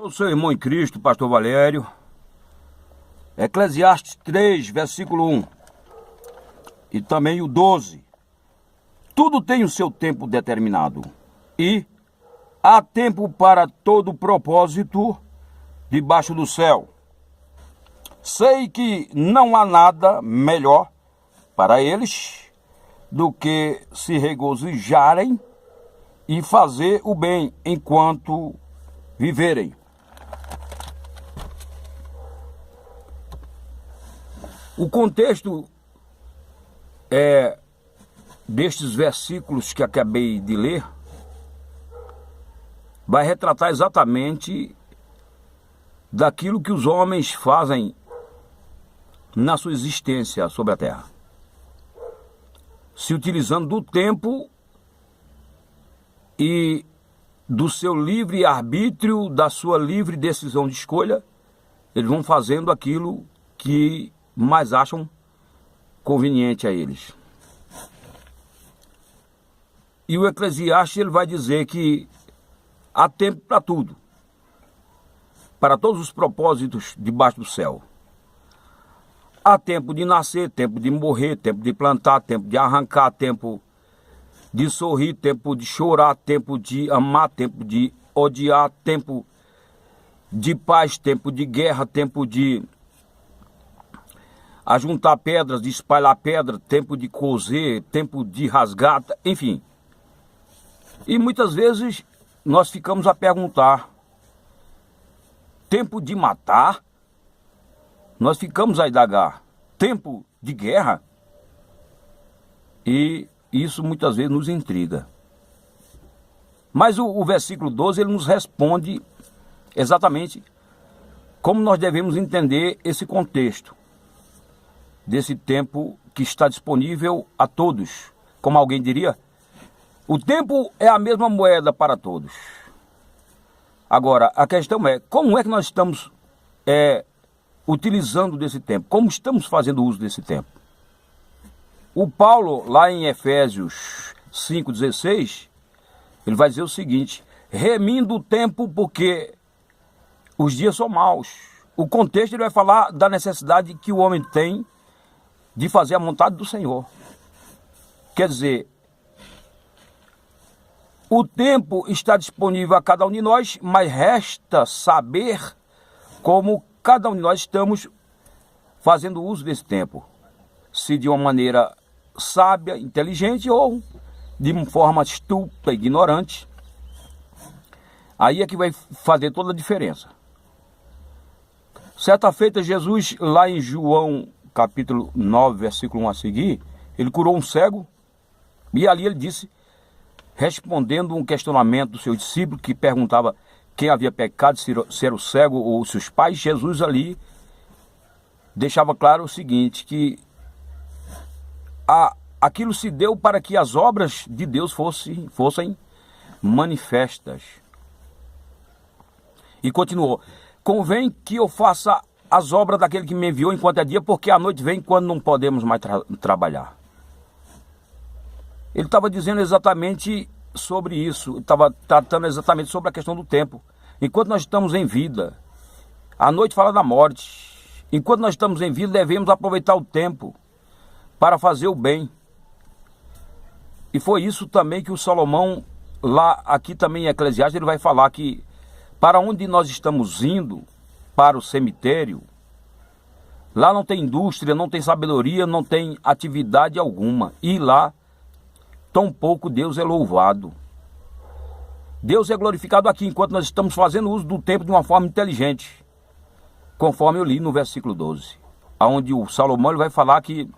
O seu irmão em Cristo, pastor Valério. Eclesiastes 3, versículo 1. E também o 12. Tudo tem o seu tempo determinado. E há tempo para todo propósito debaixo do céu. Sei que não há nada melhor para eles do que se regozijarem e fazer o bem enquanto viverem. O contexto destes versículos que acabei de ler vai retratar exatamente daquilo que os homens fazem na sua existência sobre a terra, se utilizando do tempo e do seu livre arbítrio, da sua livre decisão de escolha. Eles vão fazendo aquilo que mais acham conveniente a eles. E o Eclesiastes ele vai dizer que há tempo para tudo, para todos os propósitos debaixo do céu. Há tempo de nascer, tempo de morrer, tempo de plantar, tempo de arrancar, tempo de sorrir, tempo de chorar, tempo de amar, tempo de odiar, tempo de paz, tempo de guerra, tempo de ajuntar pedras, de espalhar pedra, tempo de coser, tempo de rasgar, enfim. E muitas vezes nós ficamos a perguntar: tempo de matar? Nós ficamos a indagar: tempo de guerra? E isso muitas vezes nos intriga. Mas o versículo 12 ele nos responde exatamente como nós devemos entender esse contexto desse tempo que está disponível a todos. Como alguém diria, o tempo é a mesma moeda para todos. Agora, a questão é, como é que nós estamos utilizando desse tempo? Como estamos fazendo uso desse tempo? O Paulo, lá em Efésios 5,16, ele vai dizer o seguinte: remindo o tempo porque os dias são maus. O contexto ele vai falar da necessidade que o homem tem de fazer a vontade do Senhor. Quer dizer, o tempo está disponível a cada um de nós, mas resta saber como cada um de nós estamos fazendo uso desse tempo. Se de uma maneira sábia, inteligente, ou de uma forma estúpida, ignorante. Aí é que vai fazer toda a diferença. Certa feita, Jesus, lá em João capítulo 9, versículo 1 a seguir, ele curou um cego, e ali ele disse, respondendo um questionamento do seu discípulo, que perguntava quem havia pecado, se era o cego ou seus pais. Jesus ali deixava claro o seguinte, que aquilo se deu para que as obras de Deus fossem manifestas. E continuou: convém que eu faça as obras daquele que me enviou enquanto é dia, porque a noite vem quando não podemos mais trabalhar. Ele estava dizendo exatamente sobre isso, estava tratando exatamente sobre a questão do tempo. Enquanto nós estamos em vida, a noite fala da morte. Enquanto nós estamos em vida, devemos aproveitar o tempo para fazer o bem. E foi isso também que o Salomão, lá aqui também em Eclesiastes, ele vai falar que para onde nós estamos indo, para o cemitério, lá não tem indústria, não tem sabedoria, não tem atividade alguma. E lá, tampouco Deus é louvado. Deus é glorificado aqui, enquanto nós estamos fazendo uso do tempo de uma forma inteligente, conforme eu li no versículo 12, onde o Salomão ele vai falar que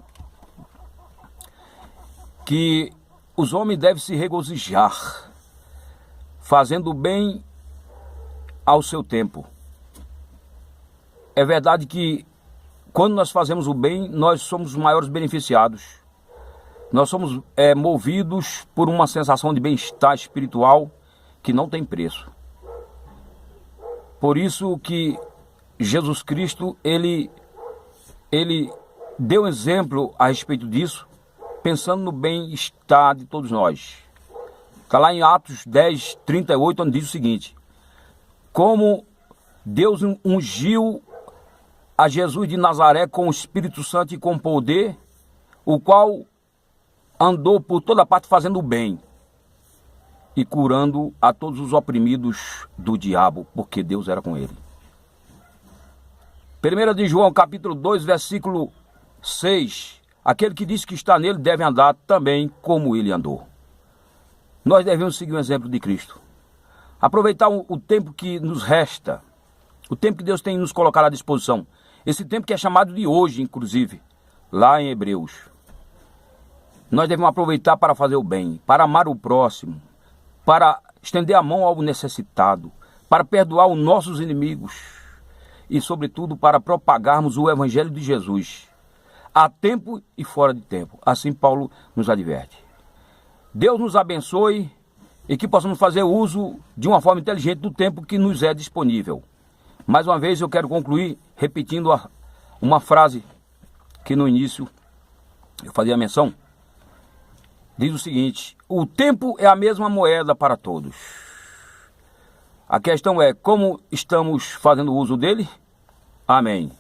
os homens devem se regozijar, fazendo bem ao seu tempo. É verdade que quando nós fazemos o bem, nós somos os maiores beneficiados. Nós somos movidos por uma sensação de bem-estar espiritual que não tem preço. Por isso que Jesus Cristo, ele deu exemplo a respeito disso, pensando no bem-estar de todos nós. Está lá em Atos 10, 38, onde diz o seguinte: como Deus ungiu a Jesus de Nazaré com o Espírito Santo e com poder, o qual andou por toda parte fazendo o bem e curando a todos os oprimidos do diabo, porque Deus era com ele. 1 de João, capítulo 2, versículo 6. Aquele que diz que está nele deve andar também como ele andou. Nós devemos seguir o exemplo de Cristo. Aproveitar o tempo que nos resta, o tempo que Deus tem nos colocado à disposição. Esse tempo que é chamado de hoje, inclusive, lá em Hebreus. Nós devemos aproveitar para fazer o bem, para amar o próximo, para estender a mão ao necessitado, para perdoar os nossos inimigos e, sobretudo, para propagarmos o Evangelho de Jesus, a tempo e fora de tempo. Assim Paulo nos adverte. Deus nos abençoe e que possamos fazer uso de uma forma inteligente do tempo que nos é disponível. Mais uma vez eu quero concluir repetindo uma frase que no início eu fazia menção. Diz o seguinte: o tempo é a mesma moeda para todos. A questão é como estamos fazendo uso dele? Amém.